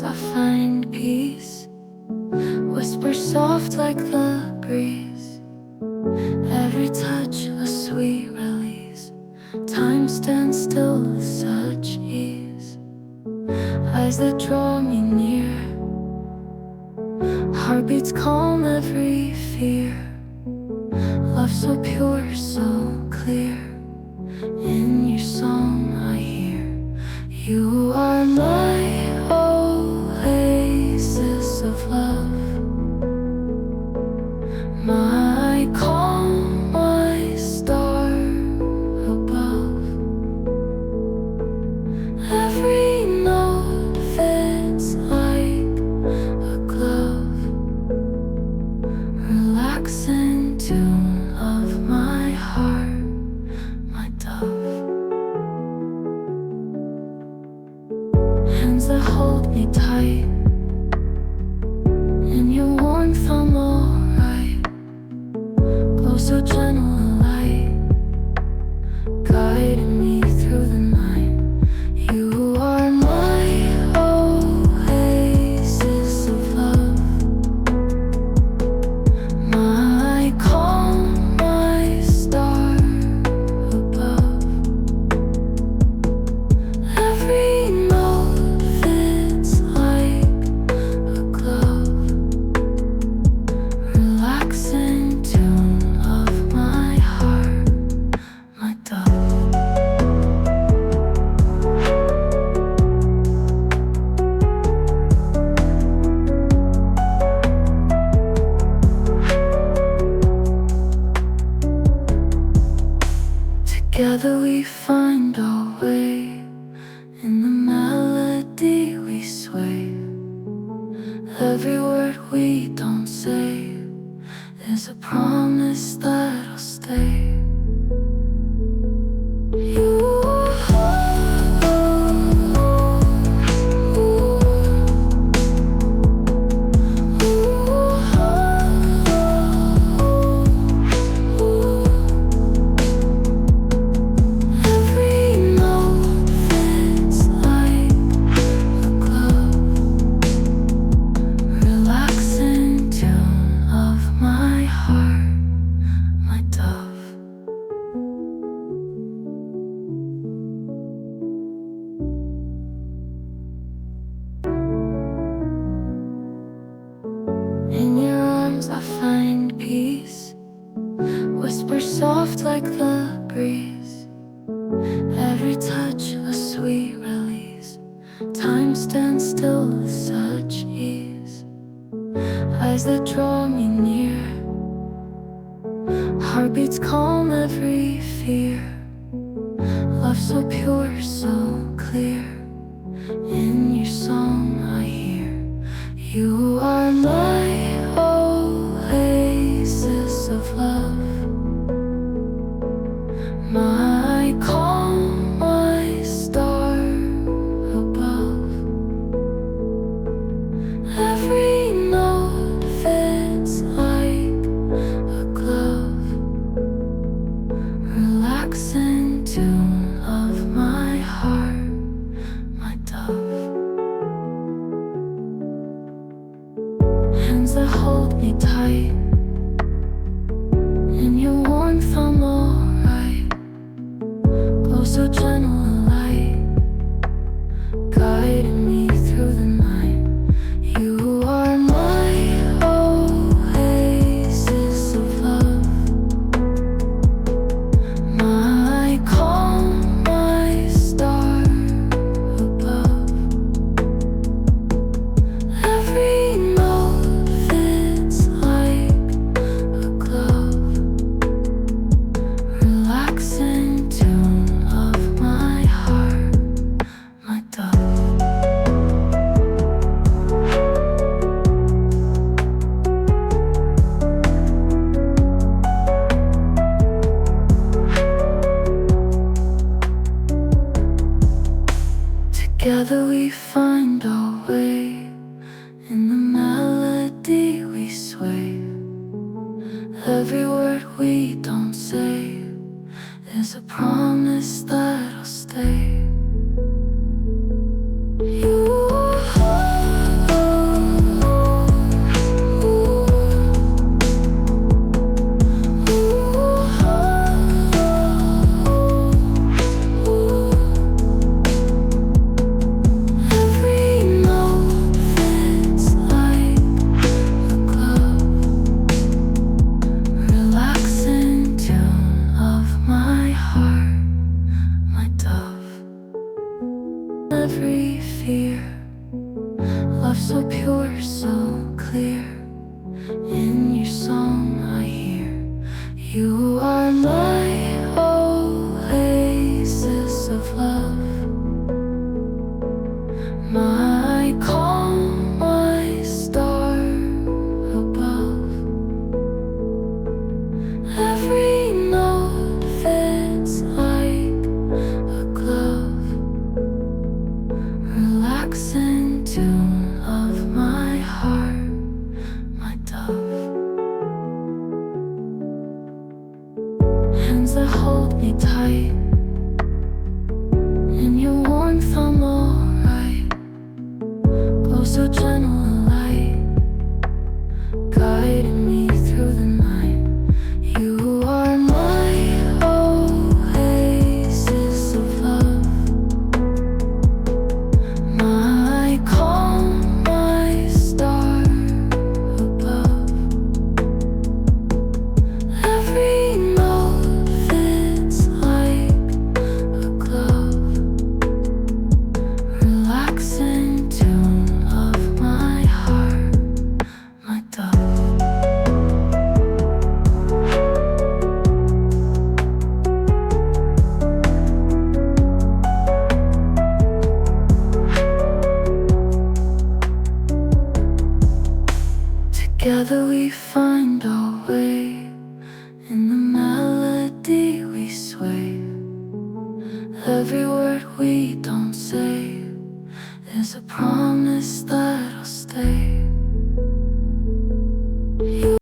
arms I find peace. Whisper soft like the breeze. Every touch a sweet release. Time stands still with such ease. Eyes that draw me near. Heartbeats calm every fear. Love so pure, so clear. In your song I hear. You are my oasis of love. My calm, my star above. Every note fits like a glove. Relaxing tune of my heart, my dove. Hands that hold me tight. In your warmth I'm alright. Glow so gentle and light, guiding me through the night. You are my oasis of love. My calm, my star above. Every note fits like a glove. Relaxing tune of my heart, my dove. Together we find our way. In the melody we sway. Every word we don't say is a promise that I'll stay. You every note fits like a glove. Relaxing tune of my heart, my dove. In your arms I find peace. Whisper soft like the breeze. Every touch a sweet release. Time stands still with such ease. Eyes that draw me near. Heartbeats calm every fear. Love so pure, so clear. In your song I hear. You are my oasis of love. My calm, my star above. Every note fits like a glove. Relaxing tune of my heart, my dove. Hands that hold me tight. In your warmth I'm alright. Glow so gentle and light, guiding me through the night. You are my oasis of love. My calm, my star above. Every note fits like a glove. Relaxing tune of my heart, my dove. Together we find our way. In the melody we sway. Every word we don't say is a promise that I'll stay. You every fear. Love so pure, so clear. In your song I hear. You are my oasis of love, my calm, my star above. Every note fits like a glove, relaxing tune of my heart, my dove. Hands that hold me tight, in your warmth I'm alright. Glow so gentle a light, guiding me through the night. You are my oasis of love, my calm, my star above. Every note fits like a glove, relaxing tune of my heart, my dove. Together we find our way, in the melody we sway. Every word we don't say is a promise that I'll stay.